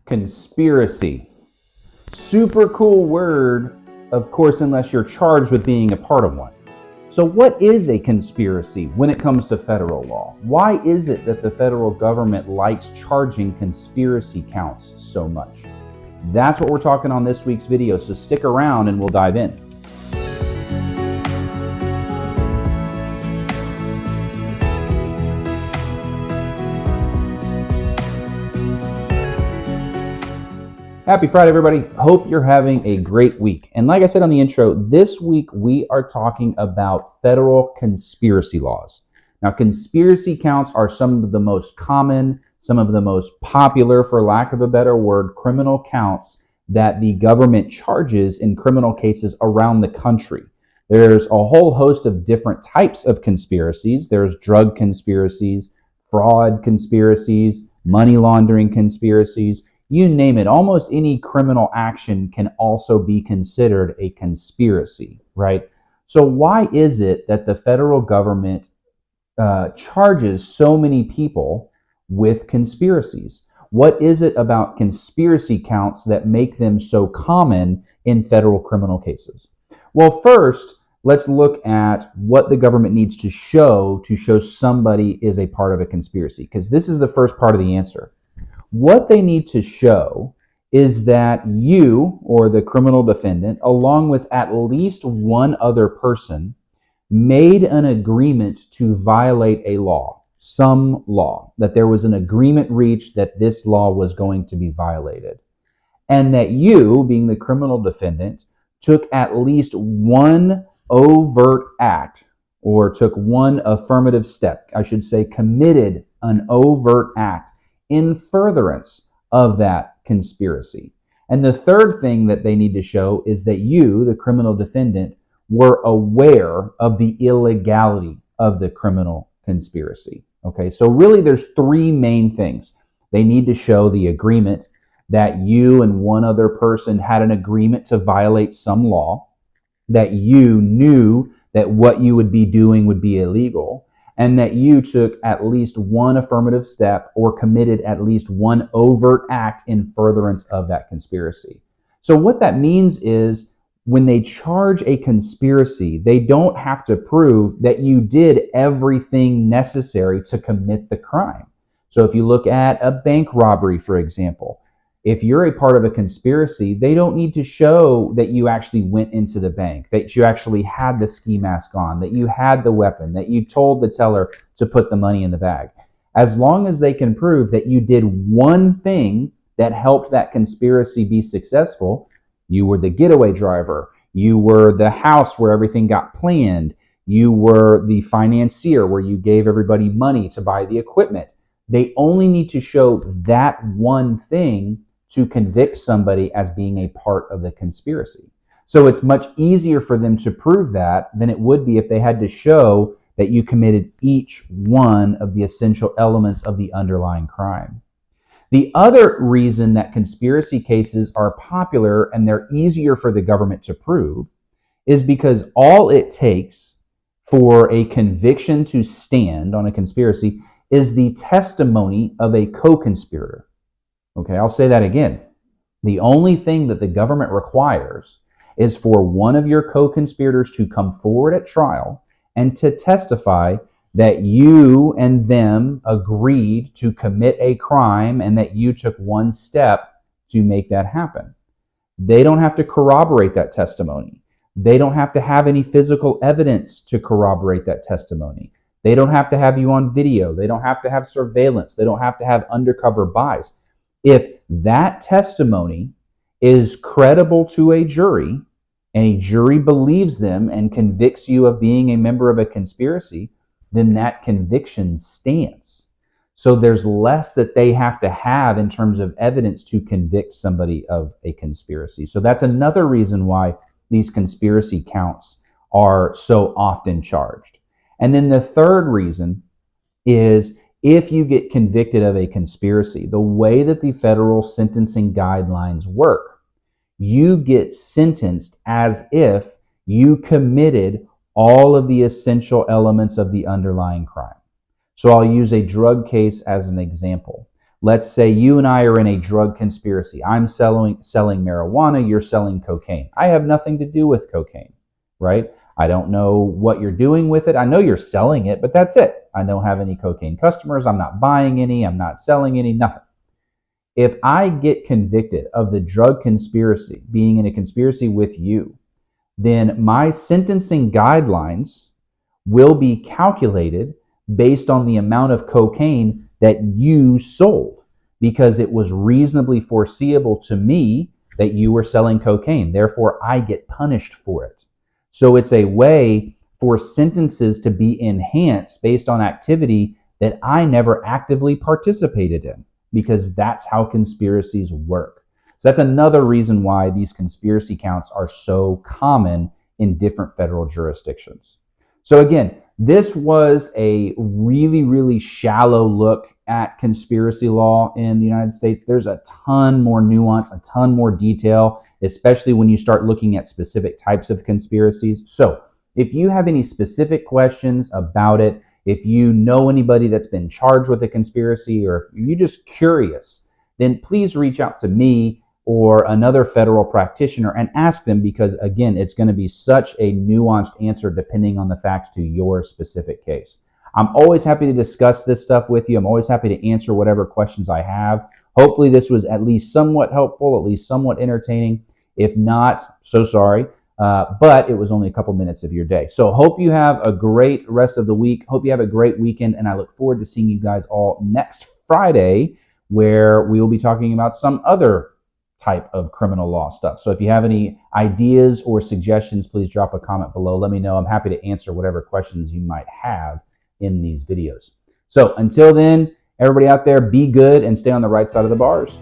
Conspiracy. Super cool word, of course, unless you're charged with being a part of one. So what is a conspiracy when it comes to federal law? Why is it that the federal government likes charging conspiracy counts so much? That's what we're talking on this week's video, so stick around and we'll dive in. Happy Friday, everybody. Hope you're having a great week. And like I said on the intro, this week we are talking about federal conspiracy laws. Now, conspiracy counts are some of the most common, some of the most popular, for lack of a better word, criminal counts that the government charges in criminal cases around the country. There's a whole host of different types of conspiracies. There's drug conspiracies, fraud conspiracies, money laundering conspiracies. You name it, almost any criminal action can also be considered a conspiracy, right? So why is it that the federal government charges so many people with conspiracies? What is it about conspiracy counts that make them so common in federal criminal cases? Well, first, let's look at what the government needs to show somebody is a part of a conspiracy, because this is the first part of the answer. What they need to show is that you, or the criminal defendant, along with at least one other person, made an agreement to violate a law, some law, that there was an agreement reached that this law was going to be violated, and that you, being the criminal defendant, took at least one overt act, or took one affirmative step, I should say, committed an overt act in furtherance of that conspiracy. And the third thing that they need to show is that you, the criminal defendant, were aware of the illegality of the criminal conspiracy. Okay, so really there's three main things. They need to show the agreement, that you and one other person had an agreement to violate some law, that you knew that what you would be doing would be illegal, and that you took at least one affirmative step or committed at least one overt act in furtherance of that conspiracy. So what that means is, when they charge a conspiracy, they don't have to prove that you did everything necessary to commit the crime. So if you look at a bank robbery, for example, if you're a part of a conspiracy, they don't need to show that you actually went into the bank, that you actually had the ski mask on, that you had the weapon, that you told the teller to put the money in the bag. As long as they can prove that you did one thing that helped that conspiracy be successful, you were the getaway driver, you were the house where everything got planned, you were the financier where you gave everybody money to buy the equipment. They only need to show that one thing to convict somebody as being a part of the conspiracy. So it's much easier for them to prove that than it would be if they had to show that you committed each one of the essential elements of the underlying crime. The other reason that conspiracy cases are popular and they're easier for the government to prove is because all it takes for a conviction to stand on a conspiracy is the testimony of a co-conspirator. Okay, I'll say that again. The only thing that the government requires is for one of your co-conspirators to come forward at trial and to testify that you and them agreed to commit a crime and that you took one step to make that happen. They don't have to corroborate that testimony. They don't have to have any physical evidence to corroborate that testimony. They don't have to have you on video. They don't have to have surveillance. They don't have to have undercover buys. If that testimony is credible to a jury, and a jury believes them and convicts you of being a member of a conspiracy, then that conviction stands. So there's less that they have to have in terms of evidence to convict somebody of a conspiracy. So that's another reason why these conspiracy counts are so often charged. And then the third reason is, if you get convicted of a conspiracy, the way that the federal sentencing guidelines work, you get sentenced as if you committed all of the essential elements of the underlying crime. So I'll use a drug case as an example. Let's say you and I are in a drug conspiracy. I'm selling marijuana, you're selling cocaine. I have nothing to do with cocaine, right? I don't know what you're doing with it. I know you're selling it, but that's it. I don't have any cocaine customers. I'm not buying any. I'm not selling any, nothing. If I get convicted of the drug conspiracy, being in a conspiracy with you, then my sentencing guidelines will be calculated based on the amount of cocaine that you sold, because it was reasonably foreseeable to me that you were selling cocaine. Therefore, I get punished for it. So it's a way for sentences to be enhanced based on activity that I never actively participated in, because that's how conspiracies work. So that's another reason why these conspiracy counts are so common in different federal jurisdictions. So again, this was a really, really shallow look at conspiracy law in the United States. There's a ton more nuance, a ton more detail, especially when you start looking at specific types of conspiracies. So if you have any specific questions about it, if you know anybody that's been charged with a conspiracy, or if you're just curious, then please reach out to me or another federal practitioner and ask them, because again, it's going to be such a nuanced answer depending on the facts to your specific case. I'm always happy to discuss this stuff with you. I'm always happy to answer whatever questions I have. Hopefully this was at least somewhat helpful, at least somewhat entertaining. If not, so sorry. But it was only a couple minutes of your day. So hope you have a great rest of the week. Hope you have a great weekend. And I look forward to seeing you guys all next Friday, where we will be talking about some other type of criminal law stuff. So if you have any ideas or suggestions, please drop a comment below. Let me know. I'm happy to answer whatever questions you might have in these videos. So until then, everybody out there, be good and stay on the right side of the bars.